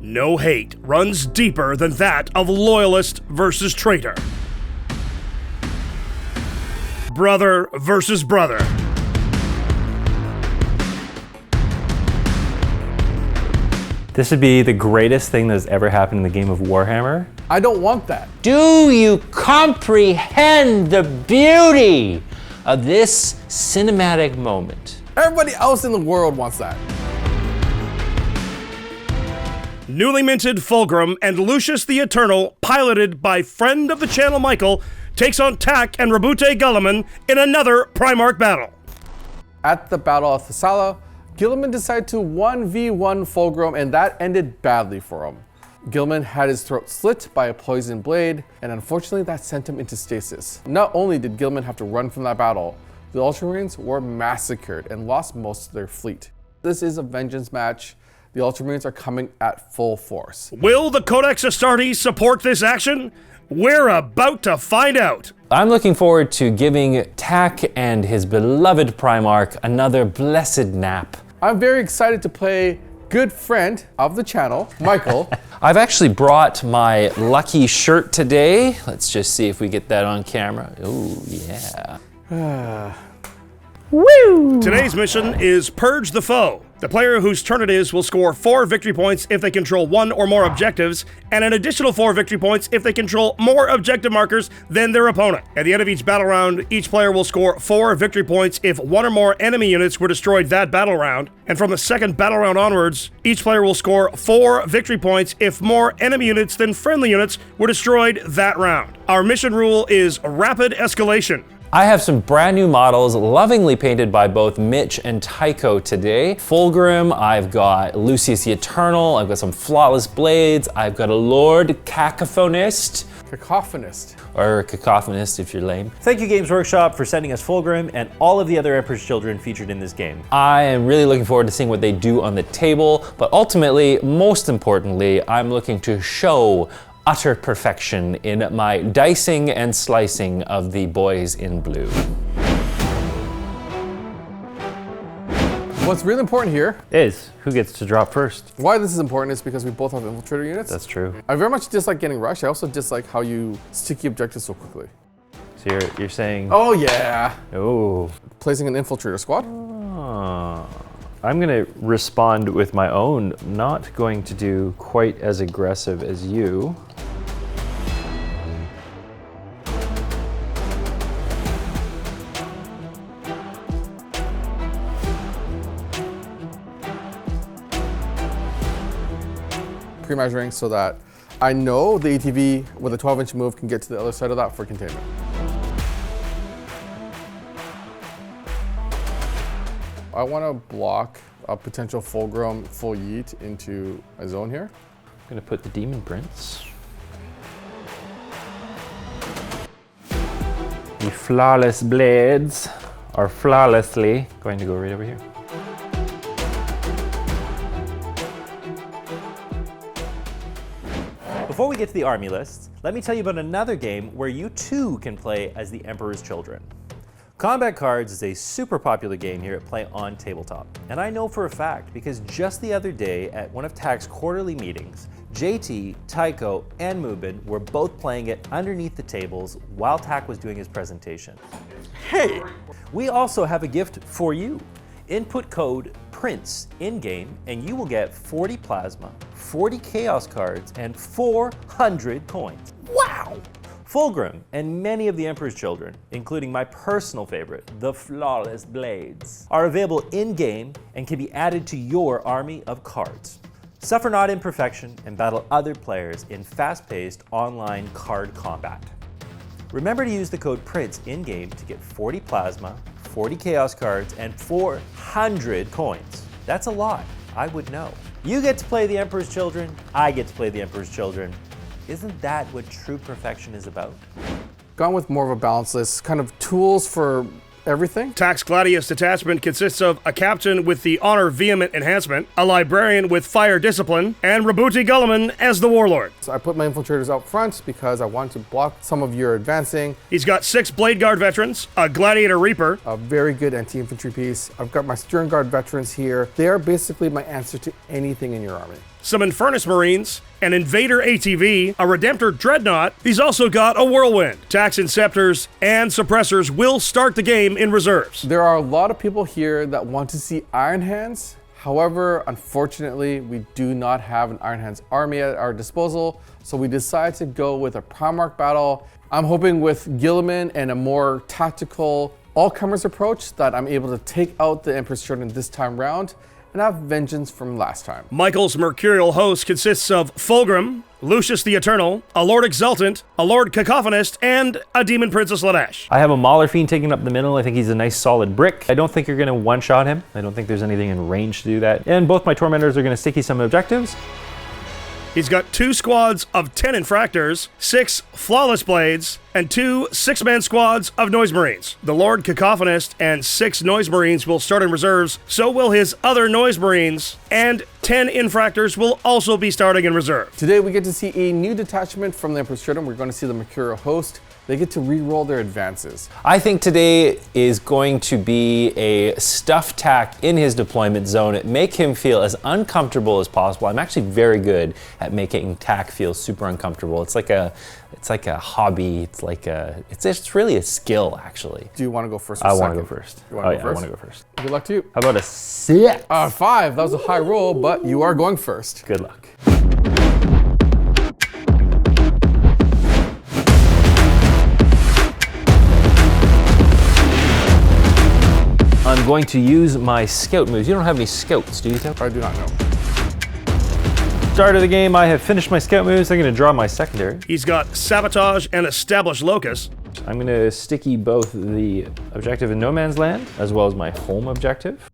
No hate runs deeper than that of loyalist versus traitor. Brother versus brother. This would be the greatest thing that's ever happened in the game of Warhammer. I don't want that. Do you comprehend the beauty of this cinematic moment? Everybody else in the world wants that. Newly minted Fulgrim and Lucius the Eternal, piloted by friend of the channel Michael, takes on Tak and Guilliman in another Primarch battle. At the Battle of Thessala, Guilliman decided to 1v1 Fulgrim, and that ended badly for him. Guilliman had his throat slit by a poisoned blade, and unfortunately that sent him into stasis. Not only did Guilliman have to run from that battle, the Ultramarines were massacred and lost most of their fleet. This is a vengeance match. The Ultramarines are coming at full force. Will the Codex Astartes support this action? We're about to find out. I'm looking forward to giving Tak and his beloved Primarch another blessed nap. I'm very excited to play good friend of the channel, Michael. I've actually brought my lucky shirt today. Let's just see if we get that on camera. Oh, yeah. Woo! Today's mission is Purge the Foe. The player whose turn it is will score 4 victory points if they control 1 or more objectives, and an additional 4 victory points if they control more objective markers than their opponent. At the end of each battle round, each player will score 4 victory points if 1 or more enemy units were destroyed that battle round, and from the second battle round onwards, each player will score 4 victory points if more enemy units than friendly units were destroyed that round. Our mission rule is rapid escalation. I have some brand new models lovingly painted by both Mitch and Tycho today. Fulgrim, I've got Lucius the Eternal, I've got some flawless blades, I've got a Lord Kakophonist. Kakophonist. Or Kakophonist if you're lame. Thank you Games Workshop for sending us Fulgrim and all of the other Emperor's Children featured in this game. I am really looking forward to seeing what they do on the table, but ultimately, most importantly, I'm looking to show utter perfection in my dicing and slicing of the boys in blue. What's really important here Is who gets to drop first. why this is important is because we both have infiltrator units. That's true. I very much dislike getting rushed. I also dislike how you sticky objectives so quickly. So you're saying, Oh yeah. oh, Placing an infiltrator squad. I'm gonna respond with my own, not going to do quite as aggressive as you. Pre-measuring so that I know the ATV with a 12-inch move can get to the other side of that for containment. I want to block a potential Fulgrim full yeet into a zone here. I'm gonna put the Demon Prince. The flawless blades are flawlessly going to go right over here. Before we get to the army lists, let me tell you about another game where you too can play as the Emperor's Children. Combat Cards is a super popular game here at Play on Tabletop, and I know for a fact because just the other day at one of TAC's quarterly meetings, JT, Tycho, and Mubin were both playing it underneath the tables while TAC was doing his presentation. Hey! We also have a gift for you. Input code PRINCE in-game and you will get 40 plasma, 40 chaos cards, and 400 coins. Wow! Fulgrim and many of the Emperor's Children, including my personal favorite, the Flawless Blades, are available in-game and can be added to your army of cards. Suffer not imperfection and battle other players in fast-paced online card combat. Remember to use the code PRINCE in-game to get 40 plasma, 40 chaos cards, and 400 coins. That's a lot, I would know. You get to play the Emperor's Children, I get to play the Emperor's Children. Isn't that what true perfection is about? Gone with more of a balanced list, kind of tools for everything. TAC's Gladius detachment consists of a captain with the Honor Vehement Enhancement, a librarian with Fire Discipline, and Guilliman as the Warlord. So I put my infiltrators out front because I want to block some of your advancing. He's got 6 Blade Guard veterans, a Gladiator Reaper, A very good anti-infantry piece. I've got my Stern Guard veterans here. They are basically my answer to anything in your army. some Infernus Marines, an Invader ATV, a Redemptor Dreadnought. He's also got a Whirlwind. Tax Inceptors and Suppressors will start the game in reserves. There are a lot of people here that want to see Iron Hands. However, unfortunately, we do not have an Iron Hands army at our disposal, so we decided to go with a Primarch battle. I'm hoping with Guilliman and a more tactical all-comers approach that I'm able to take out the Emperor's Children this time round and have vengeance from last time. Michael's Mercurial host consists of Fulgrim, Lucius the Eternal, a Lord Exultant, a Lord Kakophonist, and a Demon Prince of Slaanesh. I have a Maulerfiend taking up the middle. I think he's a nice solid brick. I don't think you're gonna one-shot him. I don't think there's anything in range to do that. And both my Tormentors are gonna sticky some objectives. He's got 2 squads of 10 Infractors, 6 Flawless Blades, and 2 6-man squads of Noise Marines. The Lord Kakophonist and 6 Noise Marines will start in reserves, so will his other Noise Marines, and 10 Infractors will also be starting in reserve. Today we get to see a new detachment from the Emperor's Children. We're going to see the Mercurial host. They get to re-roll their advances. I think today is going to be a stuff tack in his deployment zone. Make him feel as uncomfortable as possible. I'm actually very good at making tack feel super uncomfortable. It's like a hobby. It's really a skill, actually. Do you want to go first or I second? want to go first. You want to go I first? want to go first. Good luck to you. How about a 6? 5. That was a high roll, but you are going first. Good luck. I'm going to use my scout moves. You don't have any scouts, do you, Tim? I do not know. Start of the game, I have finished my scout moves. I'm gonna draw my secondary. He's got Sabotage and Establish Locus. I'm gonna sticky both the objective in No Man's Land as well as my home objective.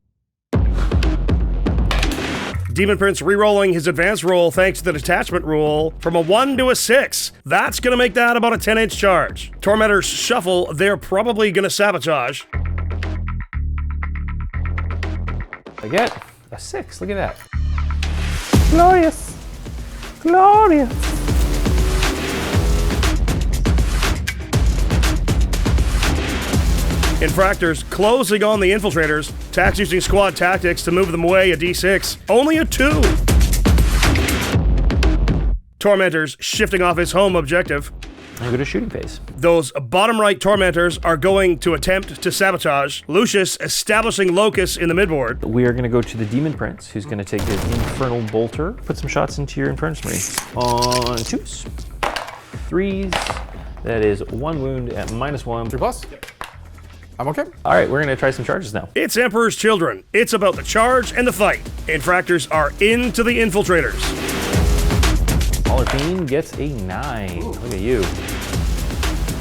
Demon Prince re-rolling his advanced roll thanks to the detachment rule from a 1 to a 6. That's gonna make that about a 10-inch charge. Tormentors shuffle, they're probably gonna sabotage. I get a 6, look at that. Glorious, glorious. Infractors closing on the Infiltrators. Tax using squad tactics to move them away a d6. Only a 2. Tormentors shifting off his home objective. I go to shooting phase. Those bottom right Tormentors are going to attempt to sabotage. Lucius establishing Locus in the midboard. We are gonna go to the Demon Prince, who's gonna take his Infernal Bolter, put some shots into your Infernus Marines. On 2s, 3s, that is 1 wound at -1. 3+. I'm okay. All right, we're gonna try some charges now. It's Emperor's Children. It's about the charge and the fight. Infractors are into the Infiltrators. Maulerfiend gets a 9. Ooh. Look at you.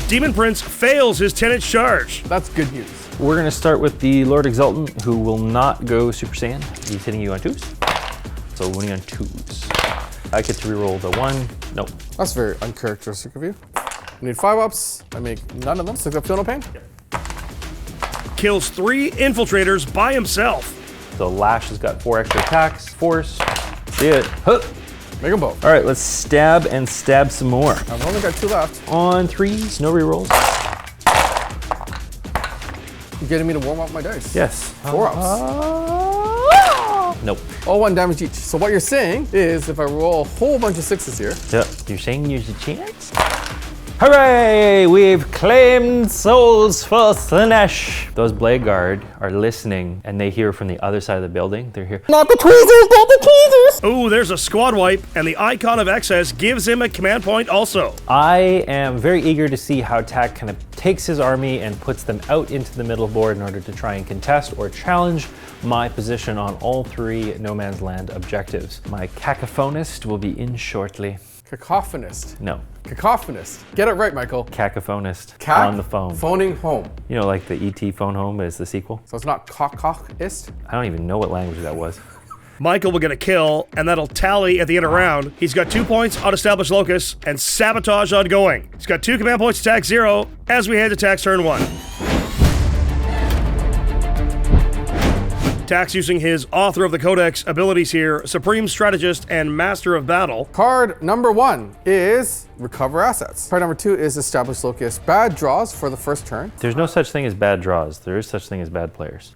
Demon Prince fails his 10-inch charge. That's good news. We're gonna start with the Lord Exultant, who will not go Super Saiyan. He's hitting you on 2s. So winning on 2s. I get to reroll the 1. Nope. That's very uncharacteristic of you. I need 5-ups. I make none of them, so I feel no pain. Kills 3 Infiltrators by himself. So Lash has got 4 extra attacks. Force. See it. Huh. Make them both. All right, let's stab and stab some more. I've only got 2 left. On 3s, no rerolls. You're getting me to warm up my dice. Yes. 4-ups. Nope. All 1 damage each. So what you're saying is if I roll a whole bunch of 6s here. Yep. You're saying there's a chance? Hooray! We've claimed souls for Slaanesh. Those Blade Guard are listening, and they hear from the other side of the building. They're here. Not the tweezers! Not the tweezers! Ooh, there's a squad wipe, and the Icon of Excess gives him a command point also. I am very eager to see how Tak kind of takes his army and puts them out into the middle board in order to try and contest or challenge my position on all 3 No Man's Land objectives. My Kakophonist will be in shortly. Cacophonist. No. Cacophonist. Get it right, Michael. Kakophonist on the phone. Phoning home. You know, like the E.T. Phone Home is the sequel? So it's not cock-cock-ist? I don't even know what language that was. Michael will get a kill, and that'll tally at the end of round. He's got 2 points on Establish Locus and Sabotage ongoing. He's got 2 command points to attack 0 as we head to Tax turn 1. Tax using his Author of the Codex abilities here, Supreme Strategist and Master of Battle. Card number 1 is Recover Assets. Card number 2 is Establish Locus. Bad draws for the first turn. There's no such thing as bad draws. There is such thing as bad players.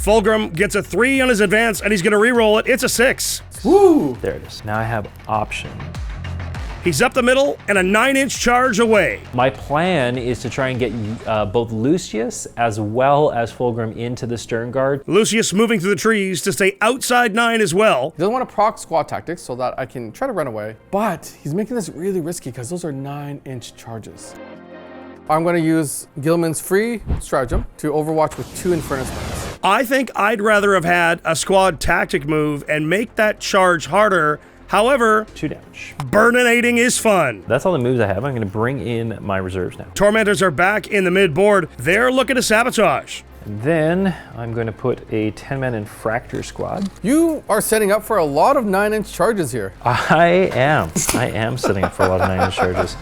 Fulgrim gets a 3 on his advance, and he's going to re-roll it. It's a 6. Woo! There it is. Now I have option. He's up the middle and a 9-inch charge away. My plan is to try and get both Lucius as well as Fulgrim into the stern guard. Lucius moving through the trees to stay outside 9 as well. He doesn't want to proc squad tactics so that I can try to run away, but he's making this really risky because those are 9-inch charges. I'm going to use Guilliman's free stratagem to overwatch with 2 Infernus Marines. I think I'd rather have had a squad tactic move and make that charge harder. However, 2 damage. burninating is fun. That's all the moves I have. I'm going to bring in my reserves now. Tormentors are back in the mid-board. They're looking to sabotage. And then I'm going to put a 10-man Infractor squad. You are setting up for a lot of 9-inch charges here. I am setting up for a lot of 9-inch charges.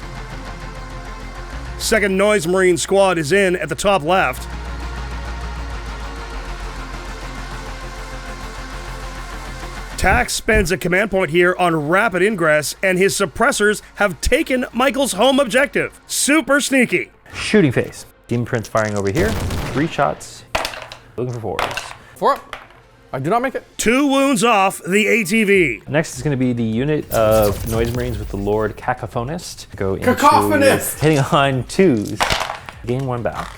Second Noise Marine squad is in at the top left. Tax spends a command point here on rapid ingress, and his suppressors have taken Michael's home objective. Super sneaky. Shooting phase. Demon Prince firing over here. 3 shots. Looking for 4s. 4 up. I do not make it. 2 wounds off the ATV. Next is going to be the unit of Noise Marines with the Lord Kakophonist. Go into Kakophonist! hitting on 2s. Gain 1 back.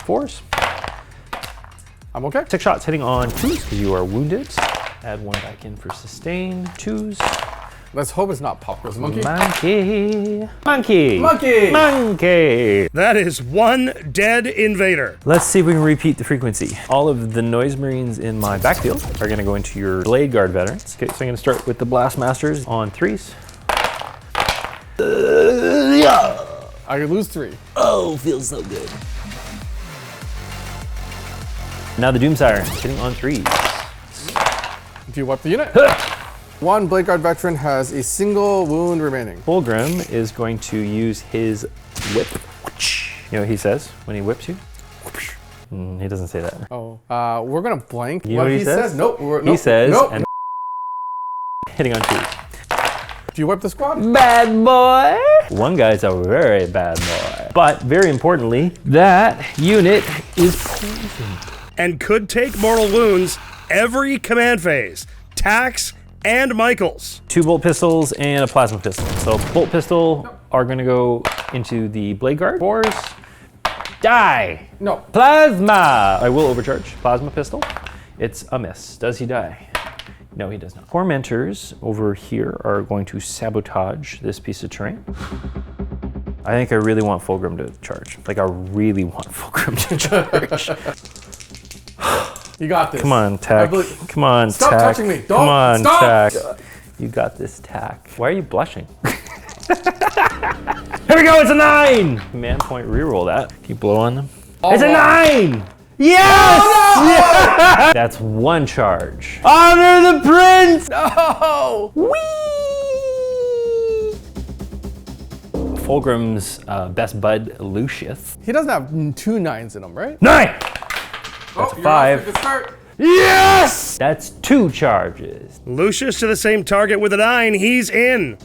4s. I'm okay. 6 shots hitting on 2s because you are wounded. Add 1 back in for sustain. 2s. Let's hope it's not Popcor's monkey. Monkey. Monkey. Monkey. Monkey. That is 1 dead invader. Let's see if we can repeat the frequency. All of the Noise Marines in my backfield are going to go into your Blade Guard veterans. Okay, so I'm going to start with the Blast Masters on 3s. I could lose 3. Oh, feels so good. Now the Doomsire hitting on 3s. Do you wipe the unit? 1 Blade Guard veteran has a single wound remaining. Fulgrim is going to use his whip. You know what he says when he whips you? He doesn't say that. Oh. We're going to blank. You know what he says? Nope. He says, nope. and hitting on 2s. Do you wipe the squad? Bad boy. One guy's a very bad boy. But very importantly, that unit is poisoned. And could take mortal wounds every command phase. Tax and Michael's. 2 bolt pistols and a plasma pistol. So bolt pistol are going to go into the Blade Guard. 4s. Die. No. Plasma. I will overcharge. Plasma pistol. It's a miss. Does he die? No, he does not. Tormentors over here are going to sabotage this piece of terrain. I think I really want Fulgrim to charge. Like, I really want Fulgrim to charge. You got this. Come on, Tack. Come on, Stop Tack. touching me. Don't. Come on, Stop. Tack. You got this, Tack. Why are you blushing? Here we go, it's a 9! Command point, reroll that. Can you blow on them? It's a 9! Yes! Oh, no! Yeah! That's 1 charge. Honor the prince! No! Whee! Fulgrim's best bud, Lucius. He doesn't have 2 9s in him, right? 9! That's a 5. Yes! That's 2 charges. Lucius to the same target with a 9. He's in.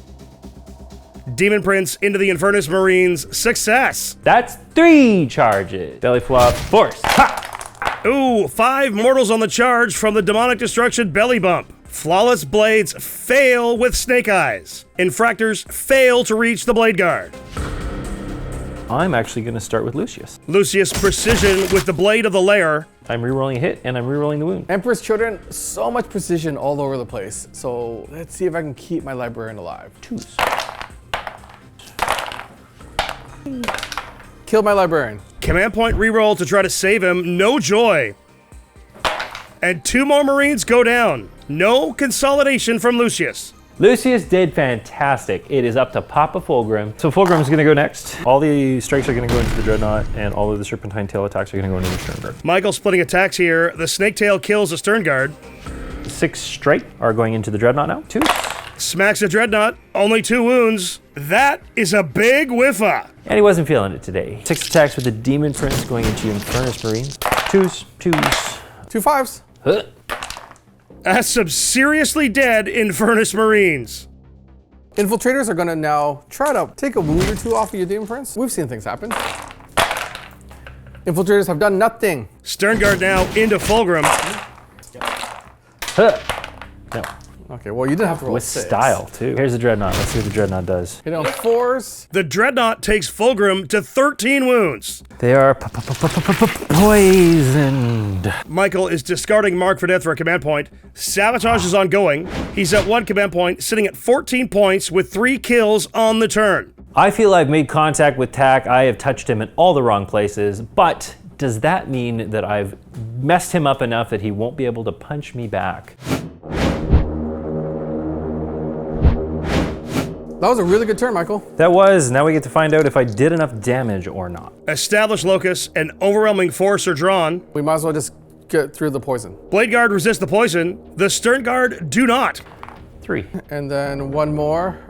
Demon Prince into the Infernus Marines. Success. That's 3 charges. Belly flop, force. Ha! Ooh, 5 mortals on the charge from the Demonic Destruction belly bump. Flawless blades fail with snake eyes. Infractors fail to reach the blade guard. I'm actually going to start with Lucius. Lucius precision with the blade of the lair. I'm rerolling a hit and I'm rerolling the wound. Emperor's Children, so much precision all over the place. So let's see if I can keep my librarian alive. 2s. Kill my librarian. Command point reroll to try to save him. No joy. And 2 more Marines go down. No consolidation from Lucius. Lucius did fantastic. It is up to Papa Fulgrim. So Fulgrim is going to go next. All the strikes are going to go into the Dreadnought, and all of the Serpentine Tail attacks are going to go into the Stern Guard. Michael splitting attacks here. The Snake Tail kills the Stern Guard. 6 strike are going into the Dreadnought now. 2. Smacks the Dreadnought. Only 2 wounds. That is a big whiffa. And he wasn't feeling it today. 6 attacks with the Demon Prince going into Infernus Marines. 2s. 2 5s. Huh. That's some seriously dead Infernus Marines. Infiltrators are gonna now try to take a wound or 2 off of your Demon Prince. We've seen things happen. Infiltrators have done nothing. Sternguard now into Fulgrim. Huh. No. Okay, well, you didn't have to roll With 6. style, too. Here's the Dreadnought. Let's see what the Dreadnought does. Hit on 4s. The Dreadnought takes Fulgrim to 13 wounds. They are poisoned. Michael is discarding Mark for Death for a command point. Sabotage is ongoing. He's at 1 command point, sitting at 14 points with 3 kills on the turn. I feel I've made contact with Tak. I have touched him in all the wrong places, but does that mean that I've messed him up enough that he won't be able to punch me back? That was a really good turn, Michael. That was. Now we get to find out if I did enough damage or not. Established Locus and Overwhelming Force are drawn. We might as well just get through the poison. Blade Guard resists the poison. The Stern Guard do not. 3. And then one more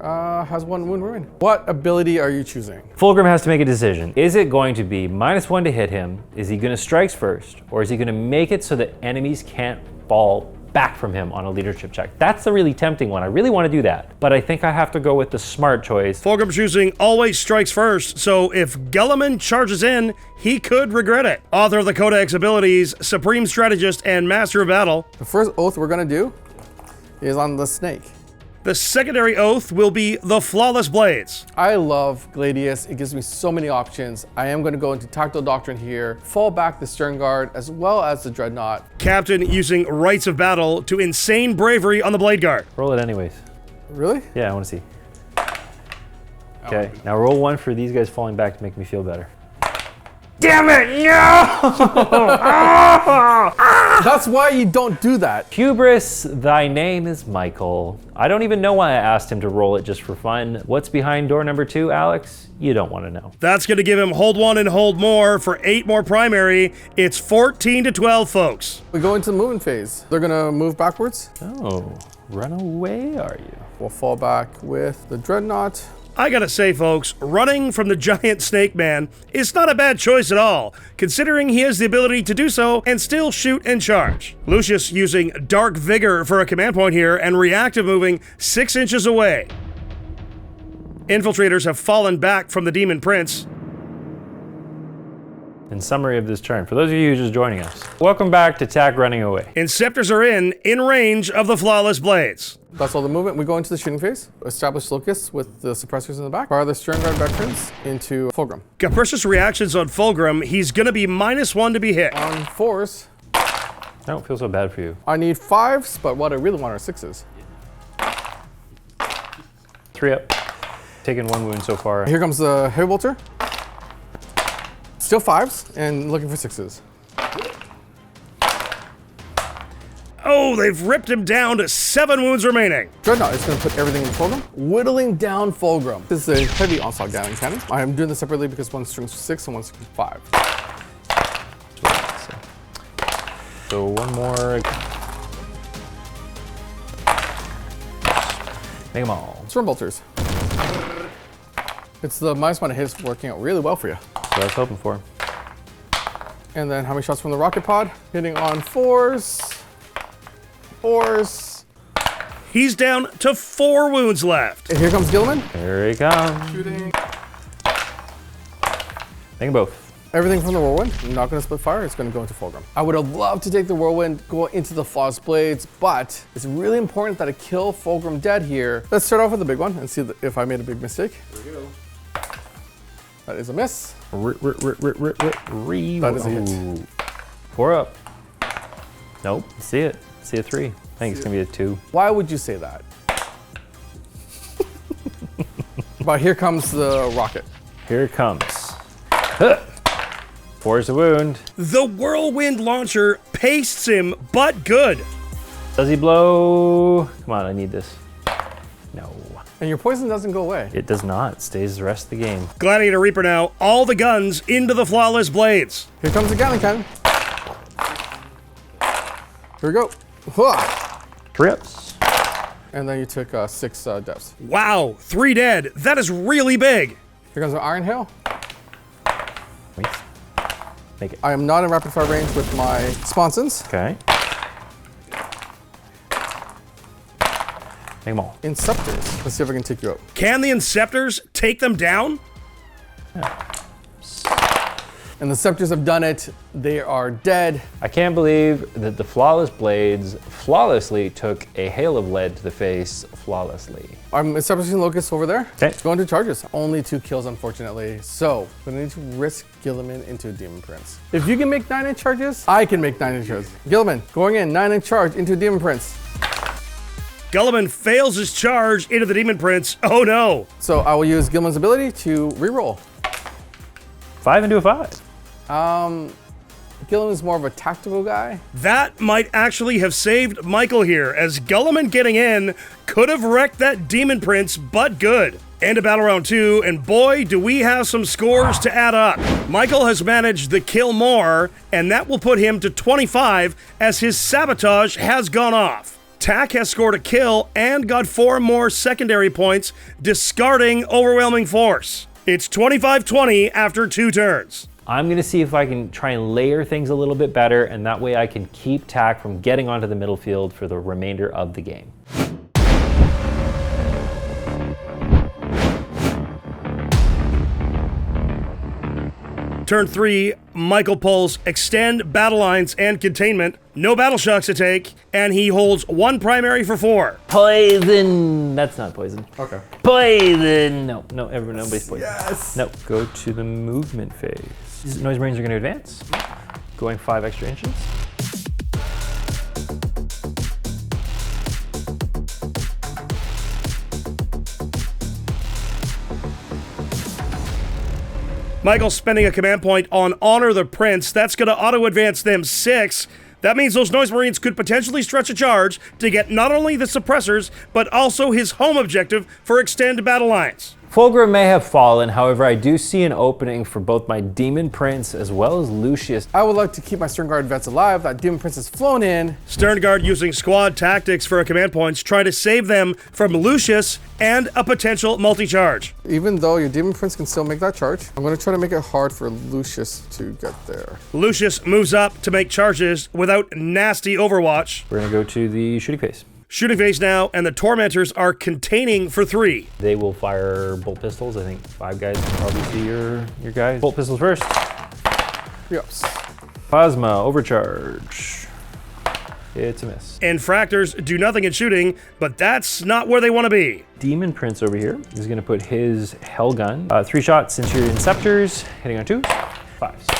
has 1 wound remaining. What ability are you choosing? Fulgrim has to make a decision. Is it going to be -1 to hit him? Is he going to strikes first? Or is he going to make it so that enemies can't fall back from him on a leadership check? That's the really tempting one. I really want to do that, but I think I have to go with the smart choice. Fulgrim choosing always strikes first, so if Guilliman charges in, he could regret it. Author of the Codex abilities, Supreme Strategist, and Master of Battle. The first oath we're gonna do is on the snake. The secondary oath will be the Flawless Blades. I love Gladius. It gives me so many options. I am going to go into Tactile Doctrine here, fall back the Stern Guard, as well as the Dreadnought. Captain using Rites of Battle to insane bravery on the Blade Guard. Roll it anyways. Really? Yeah, I want to see. Okay, now roll 1 for these guys falling back to make me feel better. Damn it, no! That's why you don't do that. Hubris, thy name is Michael. I don't even know why I asked him to roll it just for fun. What's behind door number 2, Alex? You don't want to know. That's going to give him hold 1 and hold more for 8 more primary. It's 14 to 12, folks. We go into the moving phase. They're gonna move backwards. Oh, run away, are you? We'll fall back with the Dreadnought. I gotta say, folks, running from the giant snake man is not a bad choice at all, considering he has the ability to do so and still shoot and charge. Lucius using Dark Vigor for a command point here and reactive moving 6 inches away. Infiltrators have fallen back from the Demon Prince. In summary of this turn, for those of you just joining us, welcome back to Tak running away. Inceptors are in range of the Flawless Blades. That's all the movement. We go into the shooting phase. Establish Locus with the suppressors in the back. Fire the Stern Guard veterans into Fulgrim. Capricious reactions on Fulgrim. He's gonna be -1 to be hit. On 4s, I don't feel so bad for you. I need 5s, but what I really want are 6s. 3 up. Taken 1 wound so far. Here comes the Heavy Bolter. Still 5s and looking for 6s. Oh, they've ripped him down to 7 wounds remaining. Dreadnought is going to put everything in Fulgrim, whittling down Fulgrim. This is a heavy onslaught Gatling cannon. I am doing this separately because one's strength 6 and one's strength 5. So 1 more. Make them all. Storm Bolters. It's the -1 to hit is working out really well for you. That's what I was hoping for. And then how many shots from the rocket pod? Hitting on 4s. 4s. He's down to 4 wounds left. And here comes Guilliman. Here he comes. Shooting. Make them both. Everything from the Whirlwind. I'm not going to split fire. It's going to go into Fulgrim. I would have loved to take the Whirlwind, go into the Flawless Blades, but it's really important that I kill Fulgrim dead here. Let's start off with the big one and see if I made a big mistake. Here we go. That is a miss. That is a hit. 4 up. Nope. See it. See a 3. I think it's gonna be a 2. Why would you say that? But here comes the rocket. Here it comes. 4 is a wound. The Whirlwind launcher pastes him, but good. Does he blow? Come on, I need this. No. And your poison doesn't go away. It does not. It stays the rest of the game. Gladiator Reaper now, all the guns into the Flawless Blades. Here comes the Gatling cannon. Here we go. Hua! 3 ups. And then you took 6 deaths. Wow, 3 dead. That is really big. Here comes the Iron Hail. Wait. Make it. I am not in rapid fire range with my sponsons. Okay. Make them all. Inceptors. Let's see if I can take you out. Can the Inceptors take them down? And the Scepters have done it. They are dead. I can't believe that the Flawless Blades flawlessly took a hail of lead to the face flawlessly. I'm establishing Locust over there. Okay. Going to charges. Only 2 kills, unfortunately. So, I'm gonna need to risk Guilliman into a Demon Prince. If you can make 9-inch charges, I can make 9-inch charges. Guilliman, going in, 9-inch charge into a Demon Prince. Guilliman fails his charge into the Demon Prince. Oh no! So, I will use Guilliman's ability to reroll. 5 into a 5. Guilliman's more of a tactical guy. That might actually have saved Michael here, as Guilliman getting in could have wrecked that Demon Prince, but good. End of battle round 2, and boy, do we have some scores to add up. Michael has managed the kill more, and that will put him to 25 as his sabotage has gone off. Tak has scored a kill and got 4 more secondary points, discarding overwhelming force. It's 25-20 after 2 turns. I'm gonna see if I can try and layer things a little bit better, and that way I can keep Tak from getting onto the middle field for the remainder of the game. Turn 3, Michael pulls Extend, Battle Lines, and Containment. No Battle Shocks to take, and he holds 1 primary for 4. Poison! That's not poison. Okay. Poison! No, nobody's poison. Yes! No, go to the movement phase. Noise Marines are gonna advance. Going 5 extra inches. Michael's spending a command point on Honor the Prince. That's going to auto-advance them 6. That means those Noise Marines could potentially stretch a charge to get not only the suppressors, but also his home objective for Extend Battle Lines. Fulgrim may have fallen, however, I do see an opening for both my Demon Prince as well as Lucius. I would like to keep my Stern Guard vets alive. That Demon Prince has flown in. Stern Guard using squad tactics for a command points, trying to save them from Lucius and a potential multi-charge. Even though your Demon Prince can still make that charge, I'm going to try to make it hard for Lucius to get there. Lucius moves up to make charges without nasty Overwatch. We're gonna go to the shooting phase. Shooting phase now, and the Tormentors are containing for 3. They will fire bolt pistols. I think 5 guys can probably see your guys. Bolt pistols first. Yes. Plasma, overcharge. It's a miss. Infractors do nothing in shooting, but that's not where they want to be. Demon Prince over here is gonna put his Hell Gun. 3 shots into your Inceptors, hitting on 2s, 5s.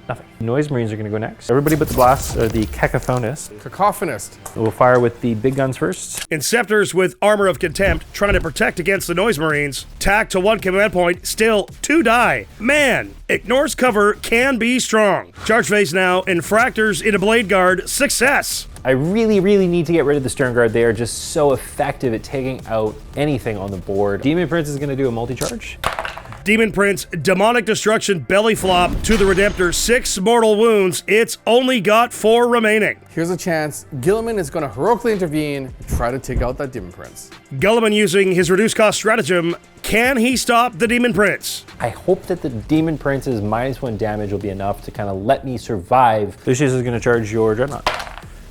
Nothing. Noise Marines are gonna go next. Everybody but the blast, the Kakophonist. Kakophonist. We'll fire with the big guns first. Inceptors with Armor of Contempt, trying to protect against the Noise Marines. Tak to 1 command point, still 2 die. Man, ignores cover can be strong. Charge phase now, Infractors into Blade Guard, success. I really need to get rid of the Stern Guard. They are just so effective at taking out anything on the board. Demon Prince is gonna do a multi-charge. Demon Prince, Demonic Destruction, Belly Flop to the Redemptor, 6 mortal wounds. It's only got 4 remaining. Here's a chance. Guilliman is going to heroically intervene and try to take out that Demon Prince. Guilliman using his reduced cost stratagem. Can he stop the Demon Prince? I hope that the Demon Prince's -1 damage will be enough to kind of let me survive. Lucius is gonna charge your Dreadnought.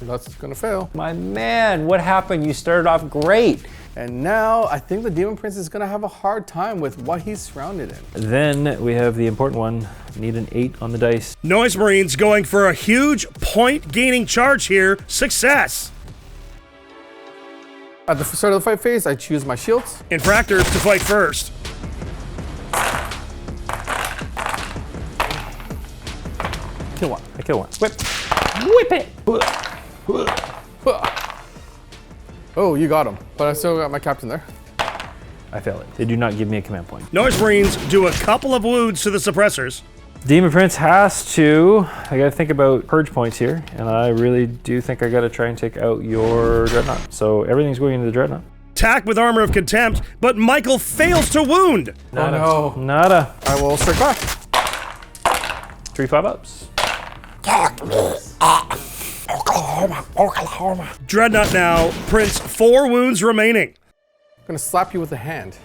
That's going to fail. My man, what happened? You started off great. And now I think the Demon Prince is going to have a hard time with what he's surrounded in. Then we have the important one. Need an 8 on the dice. Noise Marines going for a huge point gaining charge here. Success. At the start of the fight phase, I choose my shields. Infractors to fight first. Kill 1. I kill 1. Whip. Whip it. Oh, you got him. But I still got my captain there. I fail it. They do not give me a command point. Noise Marines do a couple of wounds to the suppressors. Demon Prince has to, I gotta think about purge points here, and I really do think I gotta try and take out your Dreadnought. So everything's going into the Dreadnought. Tak with Armor of Contempt, but Michael fails to wound. Nada. Oh no. Nada. I will strike back. 3 5-ups. Dreadnought now, Prince 4 wounds remaining. I'm gonna slap you with the hand.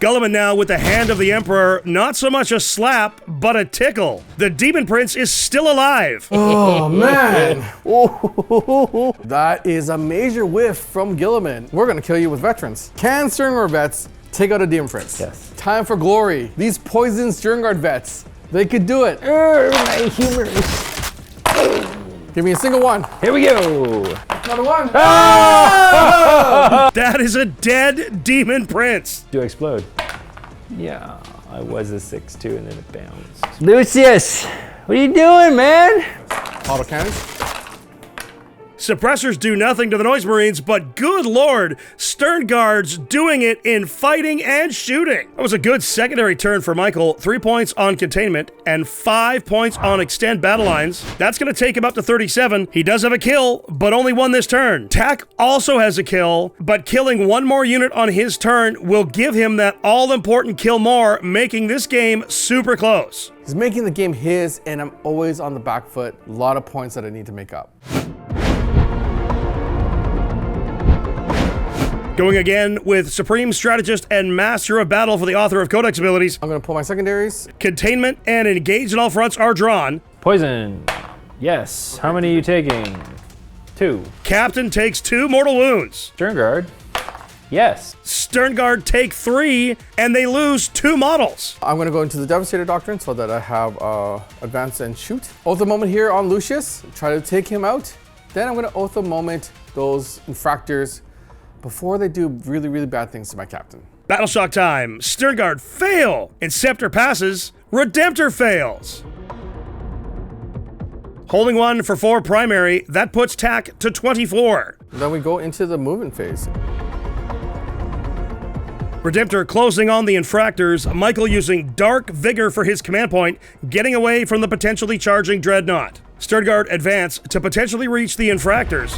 Guilliman now with the Hand of the Emperor, not so much a slap, but a tickle. The Demon Prince is still alive. Oh man. That is a major whiff from Guilliman. We're gonna kill you with veterans. Can Stern Guard vets take out a Demon Prince? Yes. Time for glory. These poisoned Stern Guard vets They could do it. My humor. Give me a single one. Here we go. Another one. That is a dead demon prince. Do I explode? Yeah, I was a 6-2 and then it bounced. Lucius, what are you doing, man? Auto cannons. Suppressors do nothing to the Noise Marines, but good lord, Stern Guard's doing it in fighting and shooting. That was a good secondary turn for Michael. 3 points on containment and 5 points on extend battle lines. That's going to take him up to 37. He does have a kill, but only one this turn. Tack also has a kill, but killing one more unit on his turn will give him that all-important kill more, making this game super close. He's making the game his, and I'm always on the back foot. A lot of points that I need to make up. Going again with Supreme Strategist and Master of Battle for the author of Codex abilities. I'm gonna pull my secondaries. Containment and Engage in all fronts are drawn. Poison. Yes. How many are you taking? 2. Captain takes 2 mortal wounds. Stern Guard. Yes. Stern Guard take 3, and they lose 2 models. I'm gonna go into the Devastator Doctrine so that I have advance and shoot. Oath of Moment here on Lucius. Try to take him out. Then I'm gonna Oath of Moment those Infractors before they do really, really bad things to my captain. Battleshock time. Stern Guard fail. Inceptor passes. Redemptor fails. Holding 1 for 4 primary. That puts Tack to 24. Then we go into the movement phase. Redemptor closing on the Infractors. Michael using Dark Vigor for his command point, getting away from the potentially charging Dreadnought. Stern Guard advance to potentially reach the Infractors.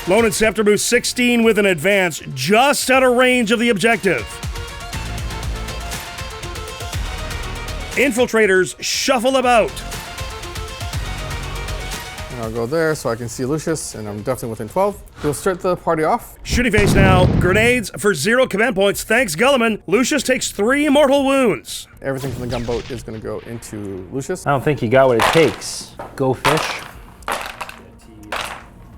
Lone Inceptor moves 16 with an advance, just out of range of the objective. Infiltrators shuffle about. And I'll go there so I can see Lucius, and I'm definitely within 12. We'll start the party off. Shooting phase now. Grenades for 0 command points. Thanks, Guilliman. Lucius takes 3 mortal wounds. Everything from the gunboat is gonna go into Lucius. I don't think you got what it takes. Go fish.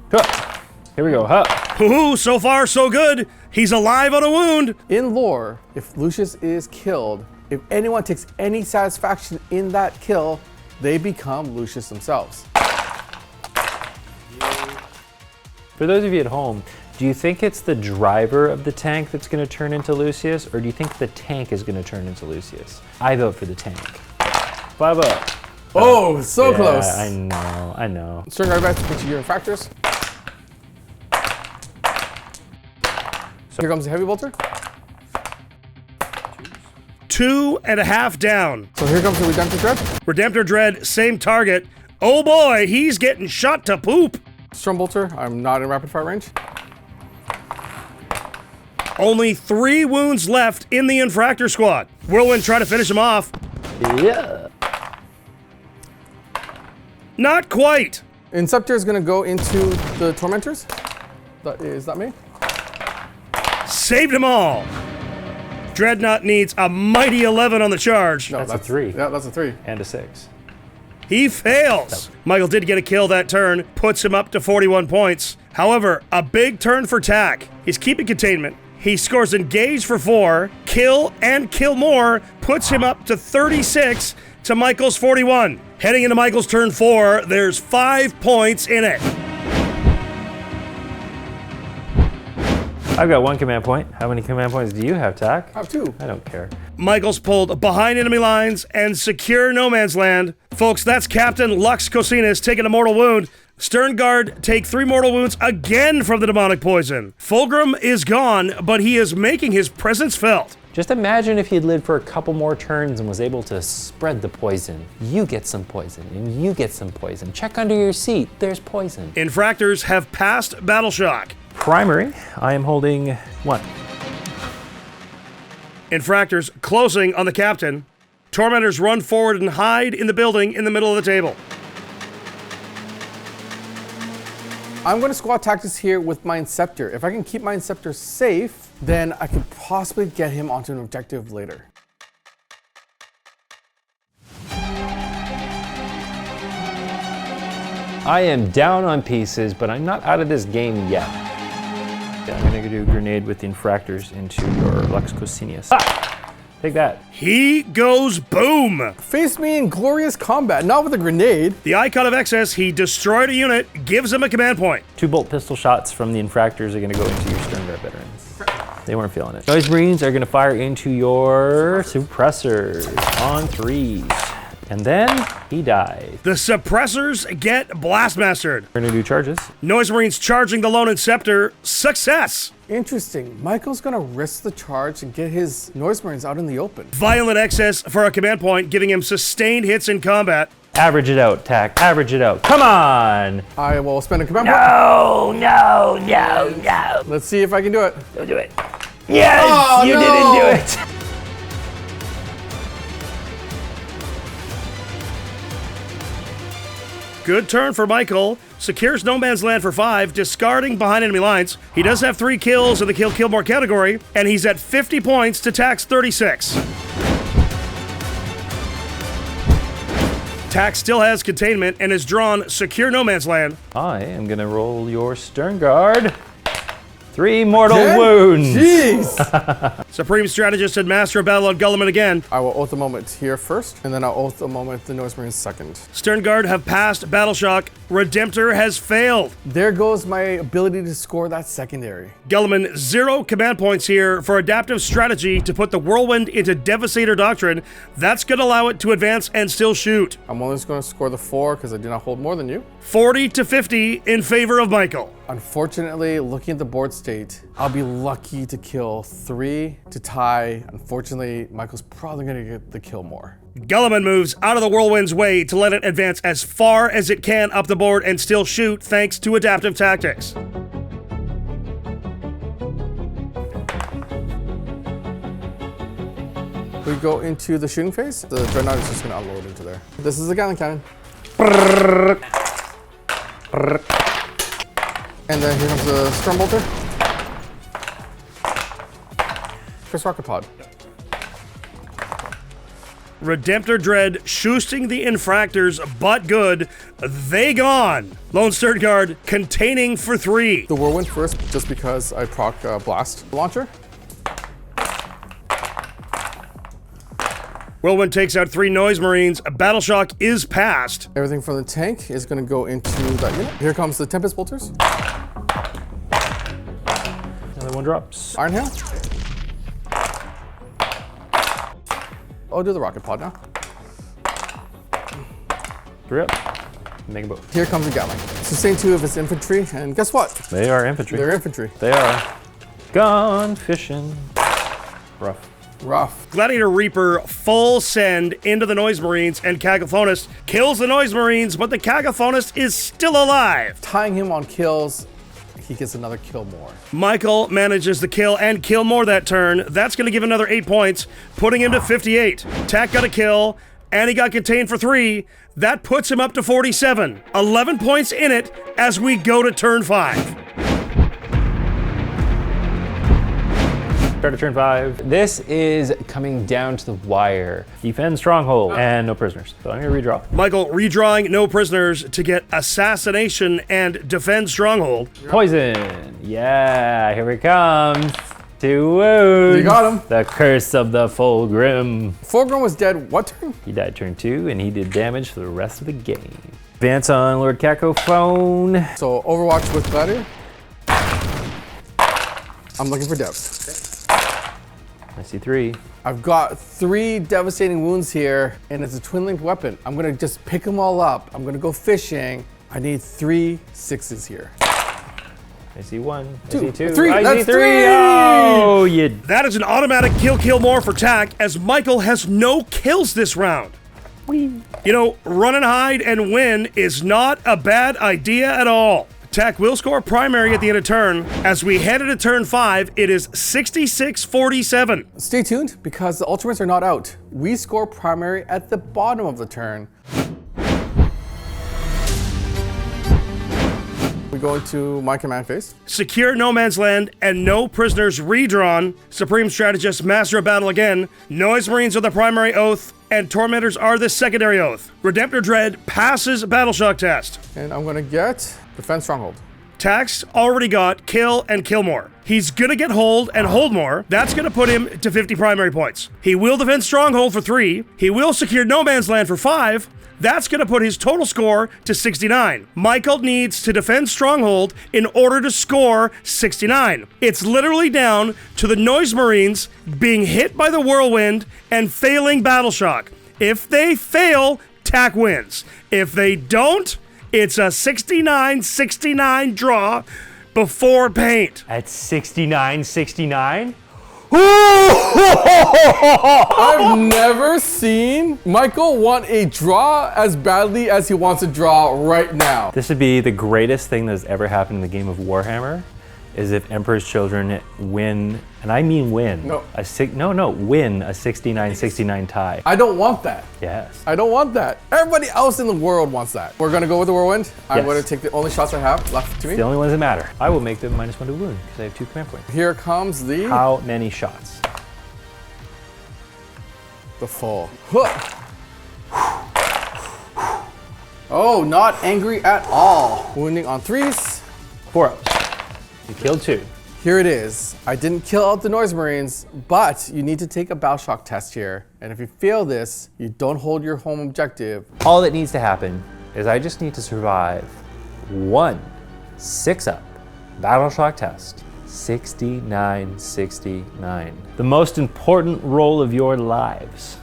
Huh. Here we go. Huh. Hoo-hoo, so far so good. He's alive on a wound. In lore, if Lucius is killed, if anyone takes any satisfaction in that kill, they become Lucius themselves. For those of you at home, do you think it's the driver of the tank that's going to turn into Lucius, or do you think the tank is going to turn into Lucius? I vote for the tank. 5-0. Oh, so Yeah, close. I know. Stern Guard back to put your Infractors. Here comes the Heavy Bolter. 2.5 down. So here comes the Redemptor Dread. Redemptor Dread, same target. Oh boy, he's getting shot to poop. Storm Bolter, I'm not in rapid fire range. Only 3 wounds left in the Infractor squad. Whirlwind try to finish him off. Yeah. Not quite. Inceptor is gonna go into the Tormentors. Is that me? Saved them all. Dreadnought needs a mighty 11 on the charge. No, That's a 3. Yeah, that's a 3. And a 6. He fails. Michael did get a kill that turn, puts him up to 41 points. However, a big turn for Tack. He's keeping containment. He scores engage for 4, kill and kill more, puts him up to 36 to Michael's 41. Heading into Michael's turn 4, there's 5 points in it. I've got 1 command point. How many command points do you have, Tack? I have 2. I don't care. Michael's pulled behind enemy lines and secure no man's land. Folks, that's Captain Lux Cosinus taking a mortal wound. Stern Guard take 3 mortal wounds again from the demonic poison. Fulgrim is gone, but he is making his presence felt. Just imagine if he'd lived for a couple more turns and was able to spread the poison. You get some poison, and you get some poison. Check under your seat, there's poison. Infractors have passed Battleshock. Primary, I am holding 1. Infractors closing on the captain. Tormentors run forward and hide in the building in the middle of the table. I'm going to squad tactics here with my Inceptor. If I can keep my Inceptor safe, then I could possibly get him onto an objective later. I am down on pieces, but I'm not out of this game yet. Okay, I'm gonna do a grenade with the Infractors into your Lux Cosinius. Ah! Take that. He goes boom! Face me in glorious combat, not with a grenade. The Icon of Excess, he destroyed a unit, gives him a command point. 2 bolt pistol shots from the Infractors are gonna go into your Stern Guard veterans. They weren't feeling it. Noise Marines are gonna fire into your suppressors on 3s. And then he dies. The suppressors get blastmastered. We're gonna do charges. Noise Marines charging the Lone Scepter. Success! Interesting. Michael's gonna risk the charge and get his Noise Marines out in the open. Violent Excess for a command point, giving him sustained hits in combat. Average it out, Tack. Average it out. Come on! I will spend a command point. No. Let's see if I can do it. Don't do it. Yes! Oh, you no. didn't do it! Good turn for Michael. Secures no man's land for 5, discarding behind enemy lines. He does have 3 kills in the kill more category, and he's at 50 points to Tack's 36. Tack still has containment and has drawn secure no man's land. I am gonna roll your Stern Guard. 3 mortal Again? wounds. Jeez! Supreme Strategist and Master of Battle on Guilliman again. I will oath a moment here first, and then I'll oath a moment the Noise Marines second. Stern Guard have passed Battle Shock. Redemptor has failed. There goes my ability to score that secondary. Guilliman, 0 command points here for adaptive strategy to put the Whirlwind into Devastator Doctrine. That's going to allow it to advance and still shoot. I'm only just going to score the 4 because I do not hold more than you. 40 to 50 in favor of Michael. Unfortunately, looking at the board state, I'll be lucky to kill 3 to tie. Unfortunately, Michael's probably going to get the kill more. Guilliman moves out of the Whirlwind's way to let it advance as far as it can up the board and still shoot thanks to adaptive tactics. We go into the shooting phase. The Dreadnought is just going to unload into there. This is the Gatling Cannon. And then here comes the Storm Bolter. First Rocket Pod. Redemptor Dread shoosting the Infractors, but good. They gone. Lone Stern Guard containing for 3. The Whirlwind first, just because I proc Blast Launcher. Whirlwind takes out 3 Noise Marines. Battle Shock is passed. Everything from the tank is going to go into that unit. Here comes the Tempest Bolters. Another one drops. Iron Hail. I'll do the Rocket Pod now. 3 up. Make a boat. Here comes the Gatling. Sustain 2 of its infantry, and guess what? They are infantry. They're infantry. They are. Gone fishing. Rough. Rough. Gladiator Reaper full send into the Noise Marines, and Kakophonist kills the Noise Marines, but the Kakophonist is still alive. Tying him on kills, he gets another kill more. Michael manages the kill and kill more that turn. That's going to give another 8 points, putting him to 58. Tack got a kill, and he got contained for 3. That puts him up to 47. 11 points in it as we go to turn 5. Start of turn 5. This is coming down to the wire. Defend stronghold and no prisoners. So I'm gonna redraw. Michael redrawing no prisoners to get Assassination and Defend Stronghold. Poison. Yeah, here it comes. 2 wounds. You got him. The curse of the Fulgrim. Fulgrim was dead what turn? He died turn 2 and he did damage for the rest of the game. Advance on Lord Kakophone. So Overwatch with Gladiator. I'm looking for depth. I see 3. I've got 3 devastating wounds here, and it's a twin-linked weapon. I'm gonna just pick them all up. I'm gonna go fishing. I need 3 6s here. I see 1. I see 2. 3. I That's see 3. 3. Oh, you. That is an automatic kill more for Tack, as Michael has no kills this round. You know, run and hide and win is not a bad idea at all. Tack will score primary at the end of turn. As we head into turn 5, it is 66-47. Stay tuned, because the Ultramarines are not out. We score primary at the bottom of the turn. We go into my command phase. Secure no man's land and no prisoners redrawn. Supreme Strategist, Master of Battle again. Noise Marines are the primary oath, and Tormentors are the secondary oath. Redemptor Dread passes Battle Shock test. And I'm gonna get Defend Stronghold. Tax already got kill and kill more. He's gonna get hold and hold more. That's gonna put him to 50 primary points. He will defend Stronghold for 3. He will secure No Man's Land for 5. That's gonna put his total score to 69. Michael needs to defend Stronghold in order to score 69. It's literally down to the Noise Marines being hit by the whirlwind and failing Battle Shock. If they fail, Tack wins. If they don't, it's a 69-69 draw before paint. At 69-69? I've never seen Michael want a draw as badly as he wants a draw right now. This would be the greatest thing that's ever happened in the game of Warhammer, is if Emperor's Children win, and I mean win, No. win a 69-69 tie. I don't want that. Yes. I don't want that. Everybody else in the world wants that. We're gonna go with the whirlwind. I'm Yes. gonna take the only shots I have left to me. The only ones that matter. I will make them -1 to wound, because I have 2 command points. Here comes the How many shots? full. Huh. Oh, not angry at all. Wounding on 3s. 4 You killed 2. Here it is. I didn't kill out the Noise Marines, but you need to take a Battle Shock test here. And if you fail this, you don't hold your home objective. All that needs to happen is I just need to survive 1 6-up Battle Shock test. 69-69. The most important role of your lives.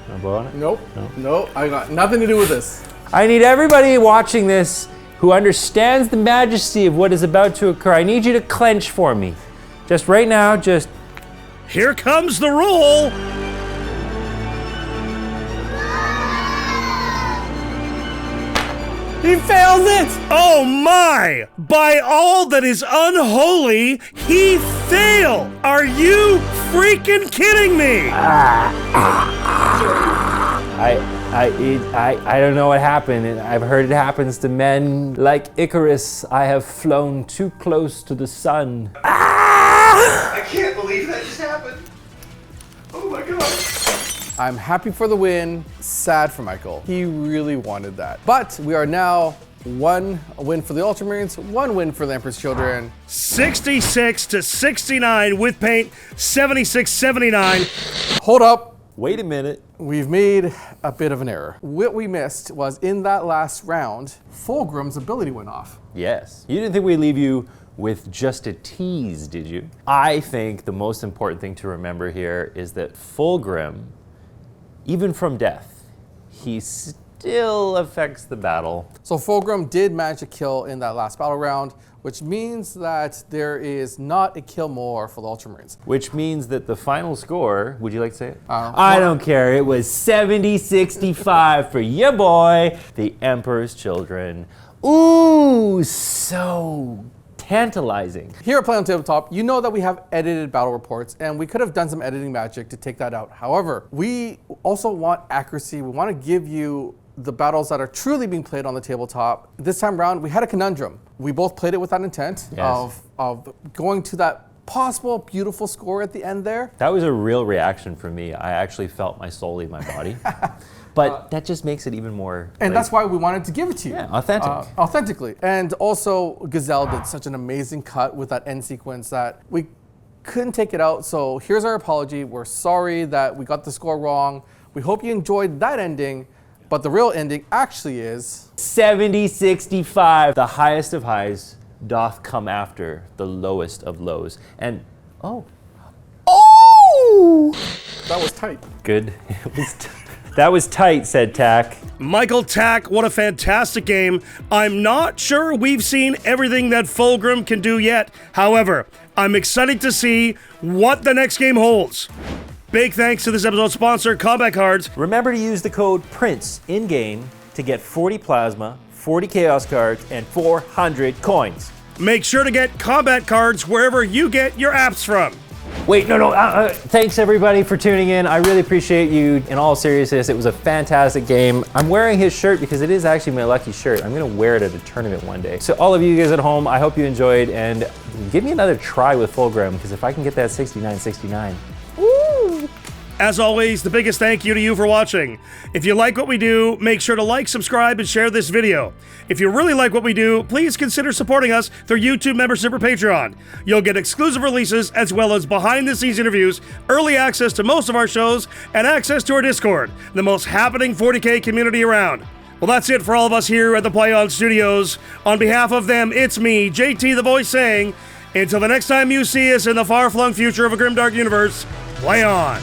Wanna blow on it? Nope. No, I got nothing to do with this. I need everybody watching this who understands the majesty of what is about to occur. I need you to clench for me. Just right now, just... Here comes the roll. He fails it! Oh my! By all that is unholy, he failed! Are you freaking kidding me? I don't know what happened. I've heard it happens to men. Like Icarus, I have flown too close to the sun. I can't believe that just happened. Oh my god. I'm happy for the win, sad for Michael. He really wanted that. But we are now 1 win for the Ultramarines, 1 win for the Emperor's Children. 66-69 with paint, 76-79. Hold up. Wait a minute. We've made a bit of an error. What we missed was in that last round, Fulgrim's ability went off. Yes. You didn't think we'd leave you with just a tease, did you? I think the most important thing to remember here is that Fulgrim, even from death, he still affects the battle. So Fulgrim did manage to kill in that last battle round, which means that there is not a kill more for the Ultramarines. Which means that the final score, would you like to say it? I I don't care. It was 70-65 for your boy, the Emperor's Children. Ooh, so tantalizing. Here at Play on Tabletop, you know that we have edited battle reports, and we could have done some editing magic to take that out. However, we also want accuracy. We want to give you the battles that are truly being played on the tabletop. This time around, we had a conundrum. We both played it with that intent of going to that possible beautiful score at the end there. That was a real reaction for me. I actually felt my soul leave my body. But that just makes it even more... And that's why we wanted to give it to you. Yeah, authentic. Authentically. And also, Gazelle did such an amazing cut with that end sequence that we couldn't take it out. So here's our apology. We're sorry that we got the score wrong. We hope you enjoyed that ending. But the real ending actually is 70-65. The highest of highs doth come after the lowest of lows. And oh, that was tight. good. That was tight, said Tack. Michael Tack, what a fantastic game. I'm not sure we've seen everything that Fulgrim can do yet. However, I'm excited to see what the next game holds. Big thanks to this episode's sponsor, Combat Cards. Remember to use the code PRINCE in-game to get 40 plasma, 40 chaos cards, and 400 coins. Make sure to get Combat Cards wherever you get your apps from. Wait, no. Thanks everybody for tuning in. I really appreciate you. In all seriousness, it was a fantastic game. I'm wearing his shirt because it is actually my lucky shirt. I'm gonna wear it at a tournament one day. So all of you guys at home, I hope you enjoyed, and give me another try with Fulgrim, because if I can get that 69-69, woo! As always, the biggest thank you to you for watching. If you like what we do, make sure to like, subscribe, and share this video. If you really like what we do, please consider supporting us through YouTube membership or Patreon. You'll get exclusive releases as well as behind-the-scenes interviews, early access to most of our shows, and access to our Discord, the most happening 40K community around. Well, that's it for all of us here at the Play On Studios. On behalf of them, it's me, JT the Voice, saying, until the next time you see us in the far-flung future of a grimdark universe, play on!